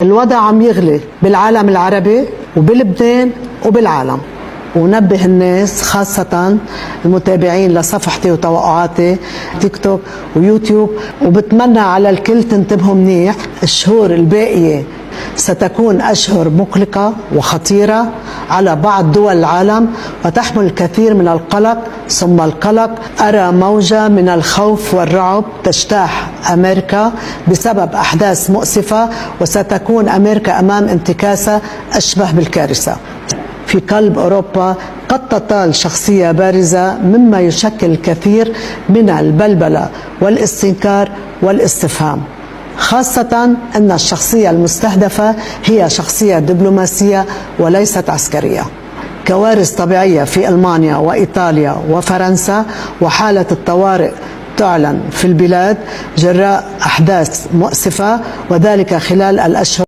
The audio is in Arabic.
الوضع عم يغلي بالعالم العربي وبلبنان وبالعالم، ونبه الناس خاصة المتابعين لصفحتي وتوقعاتي تيك توك ويوتيوب، وبتمنى على الكل تنتبهوا منيح. الشهور الباقية ستكون أشهر مقلقة وخطيرة على بعض دول العالم وتحمل الكثير من القلق ثم القلق. أرى موجة من الخوف والرعب تجتاح أمريكا بسبب أحداث مؤسفة، وستكون أمريكا أمام انتكاسة أشبه بالكارثة. في قلب أوروبا قد تطال شخصية بارزة مما يشكل الكثير من البلبلة والاستنكار والاستفهام، خاصة أن الشخصية المستهدفة هي شخصية دبلوماسية وليست عسكرية. كوارث طبيعية في ألمانيا وإيطاليا وفرنسا، وحالة الطوارئ تعلن في البلاد جراء أحداث مؤسفة، وذلك خلال الأشهر